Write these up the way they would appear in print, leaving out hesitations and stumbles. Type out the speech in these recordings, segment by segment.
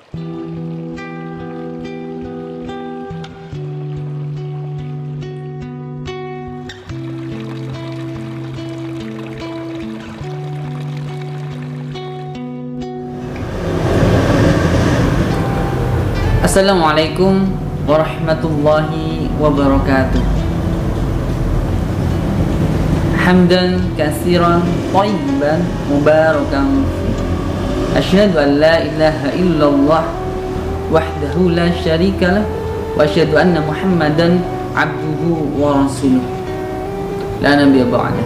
Assalamualaikum warahmatullahi wabarakatuh. Hamdan katsiran thayyiban mubarakan fi. Asyhadu an la ilaha illallah wahdahu la syarikalah wa asyhadu anna Muhammadan abduhu wa rasuluh. La nabiyya ba'dah.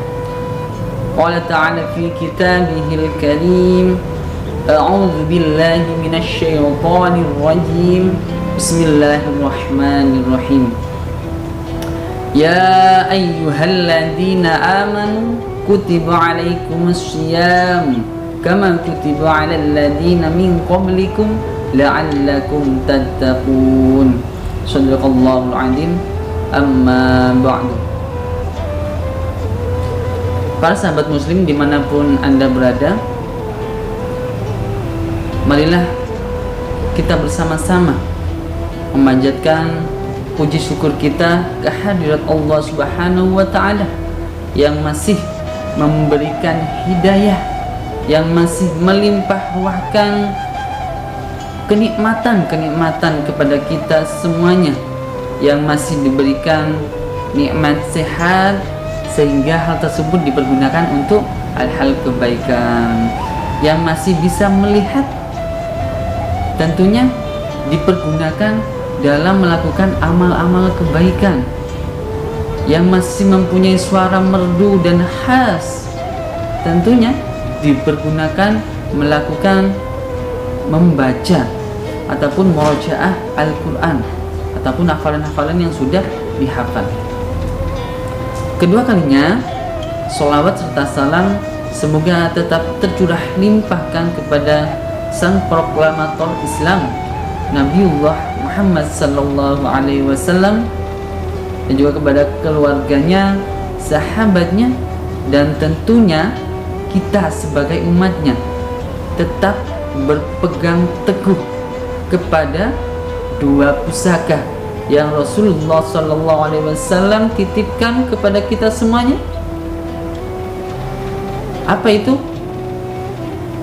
Qala ta'ala fi kitabihil karim. A'udzu billahi minasy syaithanir rajim. Bismillahirrahmanirrahim. Ya ayyuhalladzina amanu kutiba 'alaikumus syiyam kama kutiba 'alal ladzina min qablikum la'allakum tattaqun. Shadaqallahul 'azim. Amma ba'du. Para sahabat muslim dimanapun Anda berada, marilah kita bersama-sama memanjatkan puji syukur kita kehadirat Allah Subhanahu wa Ta'ala yang masih memberikan hidayah, yang masih melimpah ruahkan kenikmatan-kenikmatan kepada kita semuanya, yang masih diberikan nikmat sehat sehingga hal tersebut dipergunakan untuk hal-hal kebaikan, yang masih bisa melihat tentunya dipergunakan dalam melakukan amal-amal kebaikan, yang masih mempunyai suara merdu dan khas tentunya dipergunakan melakukan membaca ataupun murojaah Al-Quran ataupun hafalan-hafalan yang sudah dihafal. Kedua kalinya sholawat serta salam semoga tetap tercurah limpahkan kepada sang proklamator Islam Nabiullah Muhammad sallallahu alaihi wasallam, dan juga kepada keluarganya, sahabatnya, dan tentunya kita sebagai umatnya tetap berpegang teguh kepada dua pusaka yang Rasulullah sallallahu alaihi wasallam titipkan kepada kita semuanya. Apa itu?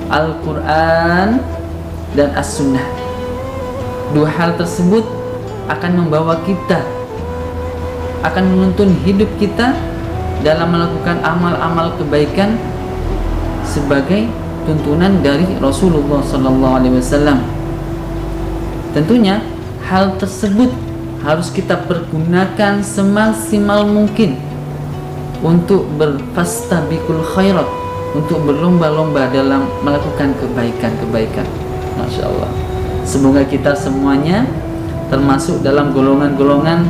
Al-Quran dan As-Sunnah. Dua hal tersebut akan membawa kita, akan menuntun hidup kita dalam melakukan amal-amal kebaikan sebagai tuntunan dari Rasulullah SAW. Tentunya hal tersebut harus kita pergunakan semaksimal mungkin untuk berfastabiqul khairat, untuk berlomba-lomba dalam melakukan kebaikan-kebaikan. Masya Allah. Semoga kita semuanya termasuk dalam golongan-golongan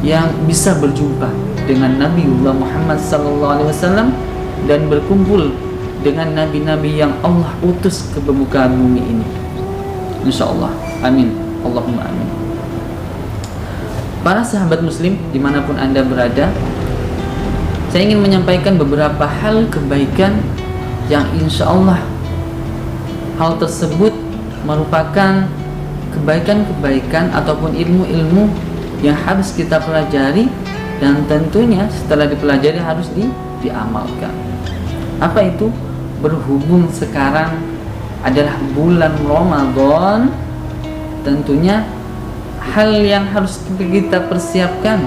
yang bisa berjumpa dengan Nabiullah Muhammad SAW dan berkumpul dengan nabi-nabi yang Allah utus ke permukaan bumi ini. Insya Allah. Amin. Allahumma amin. Para sahabat muslim dimanapun Anda berada, saya ingin menyampaikan beberapa hal kebaikan yang insya Allah hal tersebut merupakan kebaikan-kebaikan ataupun ilmu-ilmu yang harus kita pelajari, dan tentunya setelah dipelajari harus diamalkan. Apa itu? Berhubung sekarang adalah bulan Ramadan, tentunya hal yang harus kita persiapkan,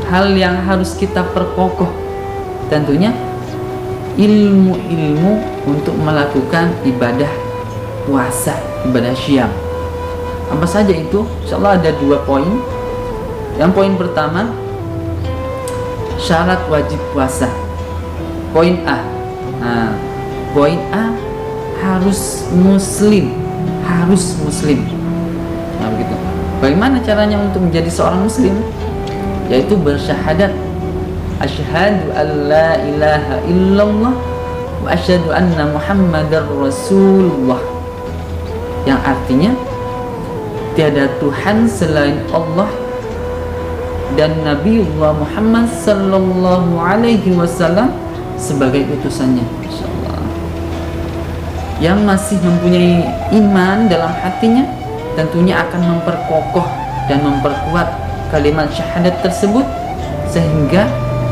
hal yang harus kita perkokoh, tentunya ilmu-ilmu untuk melakukan ibadah puasa, ibadah syiyam. Apa saja itu? Insyaallah ada 2 poin. Yang poin pertama, syarat wajib puasa. Poin A. Nah, poin A harus muslim, harus muslim. Nah, begitu. Bagaimana caranya untuk menjadi seorang muslim? Yaitu bersyahadat asyhadu an la ilaha illallah wa asyhadu anna Muhammadar Rasulullah, yang artinya tiada Tuhan selain Allah dan Nabiullah Muhammad sallallahu alaihi wasallam sebagai utusannya. Insyaallah. Yang masih mempunyai iman dalam hatinya, tentunya akan memperkokoh dan memperkuat kalimat syahadat tersebut, sehingga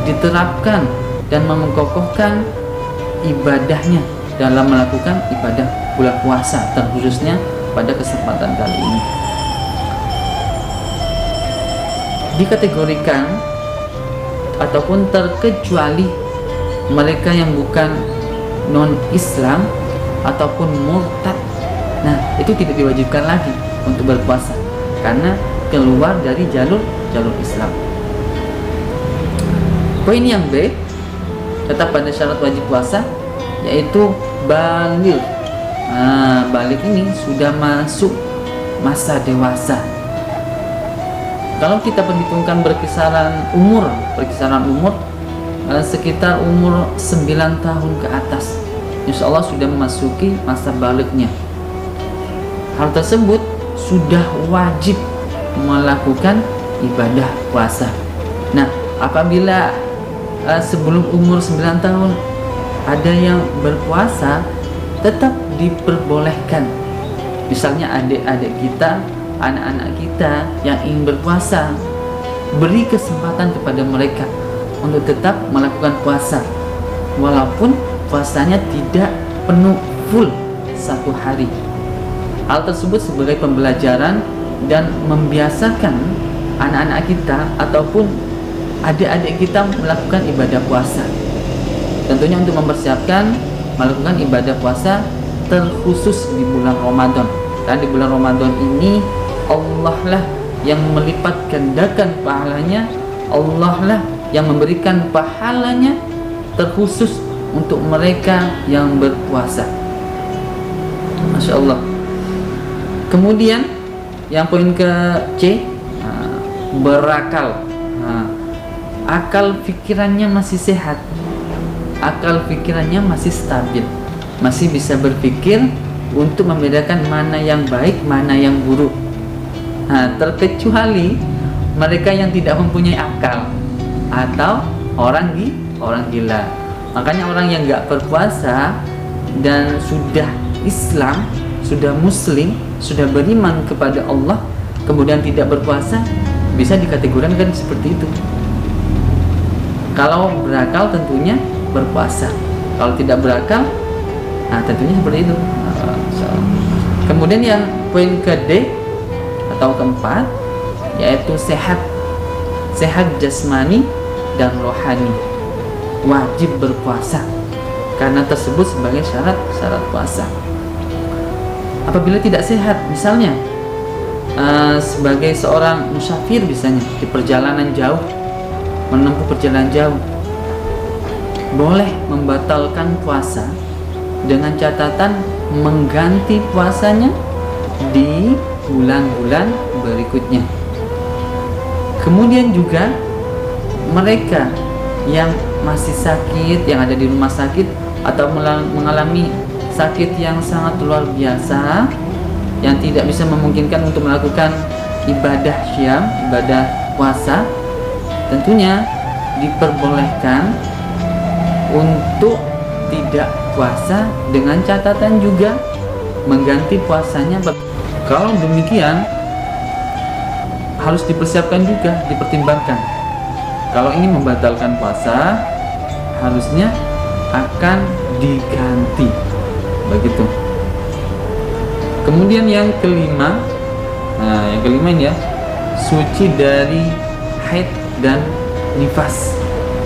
diterapkan dan mengokohkan ibadahnya dalam melakukan ibadah bulan puasa, terkhususnya pada kesempatan kali ini. Dikategorikan ataupun terkecuali mereka yang bukan non-Islam ataupun murtad. Nah, itu tidak diwajibkan lagi untuk berpuasa karena keluar dari jalur Islam. Poin yang B, tetap pada syarat wajib puasa, yaitu baligh. Baligh ini sudah masuk masa dewasa. Kalau kita perhitungkan berkisaran umur sekitar umur 9 tahun ke atas, insya Allah sudah memasuki masa balighnya. Hal tersebut sudah wajib melakukan ibadah puasa. Nah, apabila sebelum umur 9 tahun ada yang berpuasa, tetap diperbolehkan. Misalnya adik-adik kita, anak-anak kita yang ingin berpuasa, beri kesempatan kepada mereka untuk tetap melakukan puasa, walaupun puasanya tidak penuh full 1 hari. Hal tersebut sebagai pembelajaran dan membiasakan anak-anak kita ataupun adik-adik kita melakukan ibadah puasa. Tentunya untuk mempersiapkan melakukan ibadah puasa terkhusus di bulan Ramadan. Dan di bulan Ramadan ini Allah lah yang melipat gandakan pahalanya, Allah lah yang memberikan pahalanya terkhusus untuk mereka yang berpuasa. Masya Allah. Kemudian yang poin ke C, berakal. Akal pikirannya masih sehat, akal pikirannya masih stabil, masih bisa berpikir untuk membedakan mana yang baik, mana yang buruk. Terkecuali mereka yang tidak mempunyai akal atau orang gila. Makanya orang yang nggak berpuasa dan sudah Islam, sudah Muslim, sudah beriman kepada Allah, kemudian tidak berpuasa, bisa dikategorikan seperti itu. Kalau berakal tentunya berpuasa, kalau tidak berakal, tentunya seperti itu. Kemudian yang poin ke D atau keempat, yaitu sehat jasmani dan rohani, wajib berpuasa karena tersebut sebagai syarat puasa. Apabila tidak sehat, misalnya sebagai seorang musafir, misalnya di perjalanan jauh, menempuh perjalanan jauh, boleh membatalkan puasa dengan catatan mengganti puasanya di bulan-bulan berikutnya. Kemudian juga mereka yang masih sakit, yang ada di rumah sakit atau mengalami sakit yang sangat luar biasa, yang tidak bisa memungkinkan untuk melakukan ibadah syam, ibadah puasa, tentunya diperbolehkan untuk tidak puasa dengan catatan juga mengganti puasanya. Kalau demikian harus dipersiapkan juga, dipertimbangkan. Kalau ingin membatalkan puasa, harusnya akan diganti, begitu. Kemudian yang kelima, ini ya, suci dari haid dan nifas.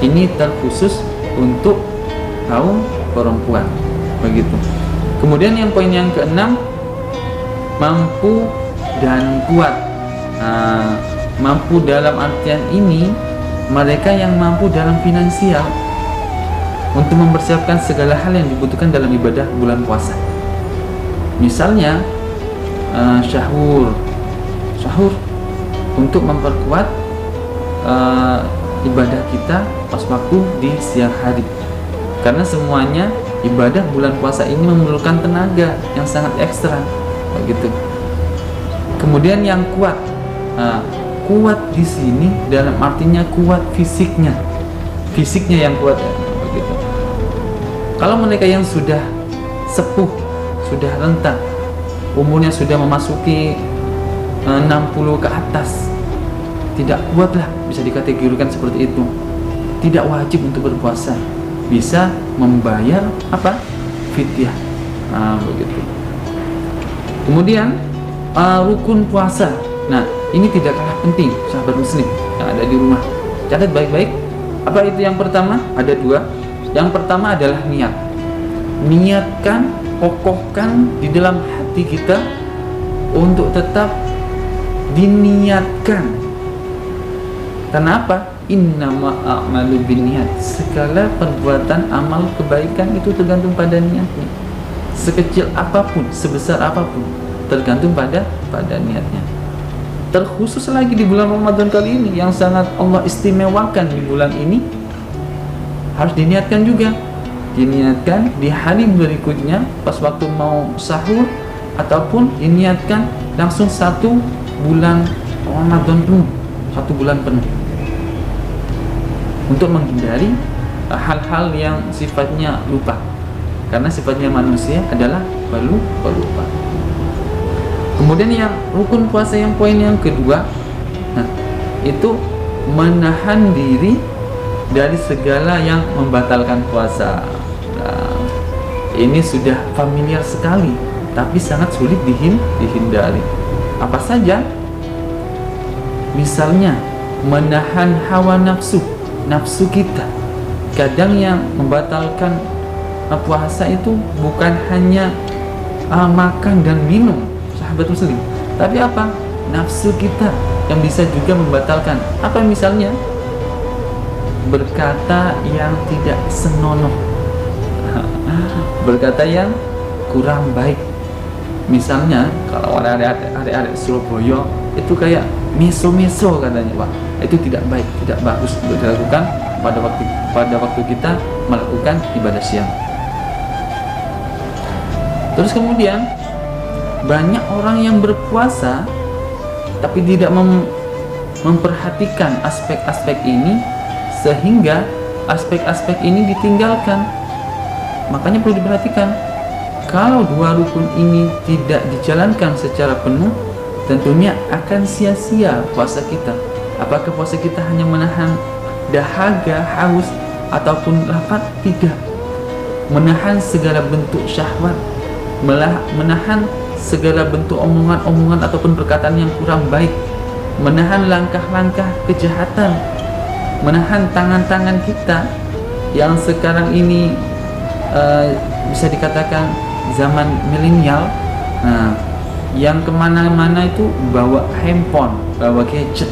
Ini terkhusus untuk kaum perempuan, begitu. Kemudian yang poin yang keenam, mampu dan kuat. Mampu dalam artian ini mereka yang mampu dalam finansial untuk mempersiapkan segala hal yang dibutuhkan dalam ibadah bulan puasa. Misalnya syahur untuk memperkuat ibadah kita pas waktu di siang hari, karena semuanya ibadah bulan puasa ini memerlukan tenaga yang sangat ekstra, begitu. Kemudian yang kuat, kuat di sini dalam artinya kuat fisiknya yang kuat, ya, begitu. Kalau mereka yang sudah sepuh, sudah renta, umurnya sudah memasuki 60 ke atas, tidak kuatlah, bisa dikategorikan seperti itu. Tidak wajib untuk berpuasa, bisa membayar apa? Fidyah. Begitu. Kemudian rukun puasa. Nah, ini tidak kalah penting, sahabat muslim yang ada di rumah. Catat baik-baik. Apa itu yang pertama? Ada dua. Yang pertama adalah niat. Niatkan, kokohkan di dalam hati kita untuk tetap diniatkan. Kenapa? Innama a'malu binniyat. Segala perbuatan amal kebaikan itu tergantung pada niatnya. Sekecil apapun, sebesar apapun, tergantung pada niatnya. Terkhusus lagi di bulan Ramadan kali ini yang sangat Allah istimewakan di bulan ini, harus diniatkan juga. Diniatkan di hari berikutnya pas waktu mau sahur, ataupun diniatkan langsung 1 bulan Ramadan penuh, 1 bulan penuh, untuk menghindari hal-hal yang sifatnya lupa, karena sifatnya manusia adalah pelupa. Kemudian yang rukun puasa yang poin yang kedua, nah, itu menahan diri dari segala yang membatalkan puasa. Nah, ini sudah familiar sekali, tapi sangat sulit dihindari. Apa saja? Misalnya menahan hawa nafsu kita. Kadang yang membatalkan puasa itu bukan hanya makan dan minum, sahabat muslim, tapi apa? Nafsu kita yang bisa juga membatalkan. Apa misalnya? Berkata yang tidak senonoh, berkata yang kurang baik. Misalnya kalau adik-adik Surabaya itu kayak meso katanya, Pak, itu tidak baik, tidak bagus untuk dilakukan pada waktu kita melakukan ibadah siang. Terus kemudian banyak orang yang berpuasa tapi tidak memperhatikan aspek-aspek ini, sehingga aspek-aspek ini ditinggalkan. Makanya perlu diperhatikan. Kalau 2 rukun ini tidak dijalankan secara penuh, tentunya akan sia-sia puasa kita. Apakah puasa kita hanya menahan dahaga, haus, ataupun lapar? Tidak. Menahan segala bentuk syahwat, menahan segala bentuk omongan-omongan ataupun perkataan yang kurang baik, menahan langkah-langkah kejahatan, menahan tangan-tangan kita yang sekarang ini bisa dikatakan zaman milenial, yang kemana-mana itu bawa handphone, bawa gadget.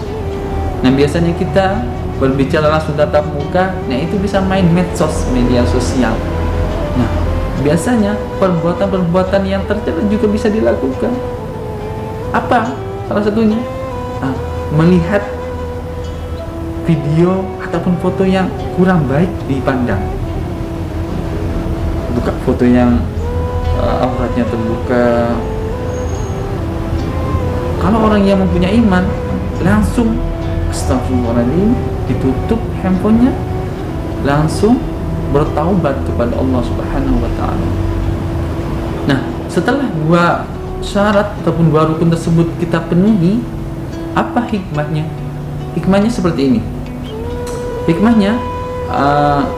Nah, biasanya kita berbicara langsung tatap muka, nah itu bisa main medsos, media sosial. Nah, biasanya perbuatan-perbuatan yang tercela juga bisa dilakukan. Apa salah satunya? Melihat video ataupun foto yang kurang baik dipandang. Buka foto yang auratnya terbuka. Kalau orang yang mempunyai iman, langsung astagfirullahaladzim, ditutup handphonenya, langsung bertaubat kepada Allah Subhanahu wa ta'ala. Nah, setelah 2 syarat ataupun 2 rukun tersebut kita penuhi, apa hikmahnya? Hikmahnya seperti ini. Hikmahnya,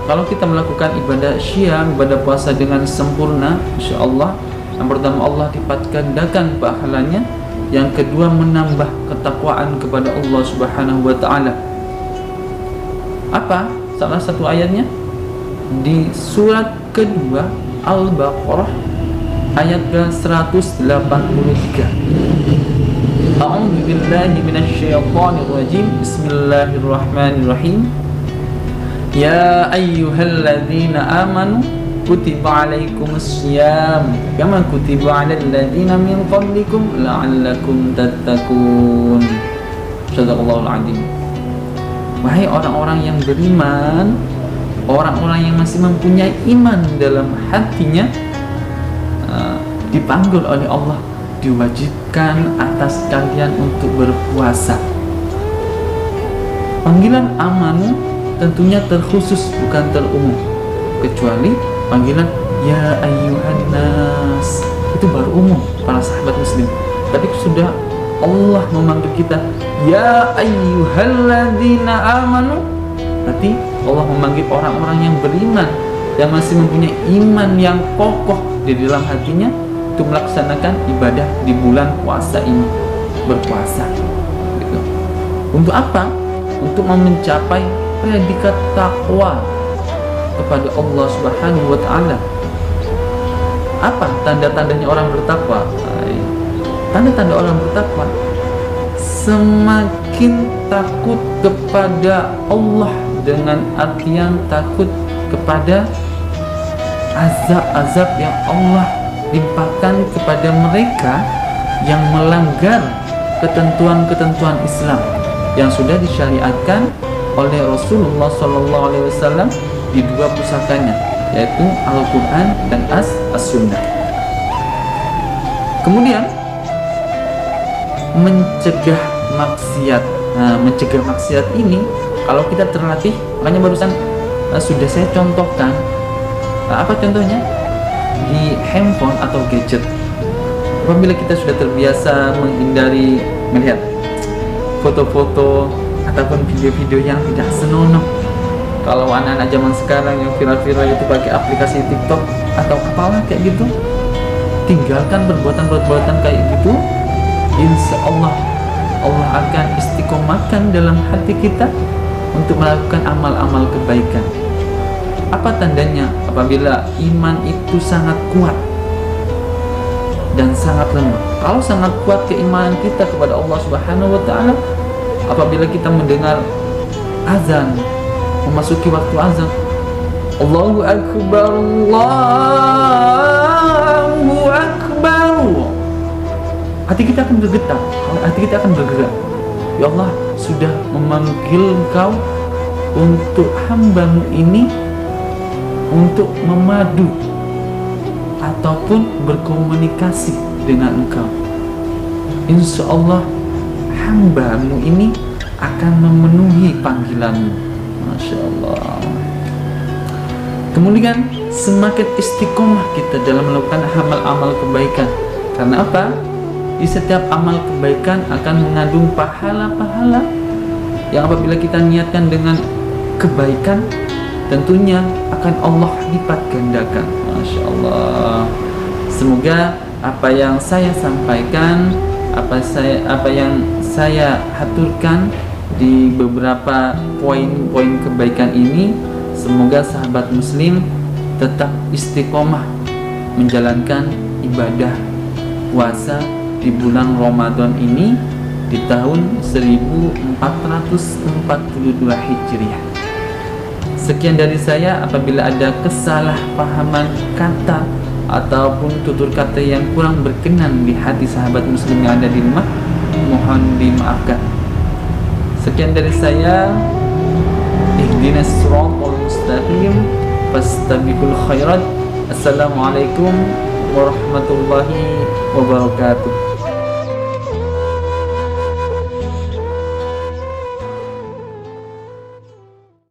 kalau kita melakukan ibadah syam, ibadah puasa dengan sempurna, insyaallah, yang pertama Allah lipat gandakan pahalanya, yang kedua menambah ketakwaan kepada Allah Subhanahu wa ta'ala. Apa salah satu ayatnya? Di surat kedua Al-Baqarah ayat ke-183. A'udzu billahi minasyaitonir rajim. Bismillahirrahmanirrahim. Ya ayyuhalladzina amanu kutiba alaikumussyam kama kutiba alal ladzina min qablikum la'allakum tattaqun. Shadaqallahul azim. Wahai orang-orang yang beriman, orang-orang yang masih mempunyai iman dalam hatinya, dipanggil oleh Allah, diwajibkan atas kalian untuk berpuasa. Panggilan amanu tentunya terkhusus, bukan terumum, kecuali panggilan ya ayyuhan nas itu baru umum para sahabat muslim. Tapi sudah Allah memanggil kita, ya ayyuhalladzina amanu, berarti Allah memanggil orang-orang yang beriman, yang masih mempunyai iman yang kokoh di dalam hatinya, untuk melaksanakan ibadah di bulan puasa ini, berpuasa gitu. Untuk apa? Untuk mencapai predikat takwa kepada Allah Subhanahu wa Ta'ala. Apa tanda-tandanya orang bertakwa? Tanda-tanda orang bertakwa, semakin takut kepada Allah, dengan artian takut kepada azab-azab yang Allah limpahkan kepada mereka yang melanggar ketentuan-ketentuan Islam yang sudah disyariatkan oleh Rasulullah SAW di dua pusakanya, yaitu Al-Quran dan As-Sunnah. Kemudian mencegah maksiat. Nah, mencegah maksiat ini kalau kita terlatih, makanya barusan sudah saya contohkan. Apa contohnya? Di handphone atau gadget, apabila kita sudah terbiasa menghindari melihat foto-foto ataupun video-video yang tidak senonoh. Kalau anak-anak zaman sekarang yang viral-viral itu pakai aplikasi TikTok atau apalah kayak gitu, tinggalkan perbuatan-perbuatan kayak gitu. Insya Allah Allah akan istiqomahkan dalam hati kita untuk melakukan amal-amal kebaikan. Apa tandanya? Apabila iman itu sangat kuat dan sangat lemah. Kalau sangat kuat keimanan kita kepada Allah Subhanahu wa Ta'ala, apabila kita mendengar azan, memasuki waktu azan, Allahu Akbar, Allahu Akbar, hati kita akan bergetar, hati kita akan bergerak. Ya Allah, sudah memanggil Engkau untuk hamba-Mu ini untuk memadu ataupun berkomunikasi dengan Engkau. Insya Allah hamba-Mu ini akan memenuhi panggilan-Mu. Masya Allah. Kemudian semakin istiqomah kita dalam melakukan amal-amal kebaikan. Karena apa? Di setiap amal kebaikan akan mengandung pahala-pahala yang apabila kita niatkan dengan kebaikan, tentunya akan Allah lipat gandakan. Masya Allah. Semoga apa yang saya sampaikan, apa yang saya haturkan di beberapa poin-poin kebaikan ini, semoga sahabat muslim tetap istiqomah menjalankan ibadah puasa di bulan Ramadan ini di tahun 1442 Hijriah. Sekian dari saya. Apabila ada kesalahpahaman kata ataupun tutur kata yang kurang berkenan di hati sahabat muslim yang ada di rumah, mohon dimaafkan. Sekian dari saya. Ihdinas siratal mustaqim, fastabiqul khairat. Assalamualaikum warahmatullahi wabarakatuh.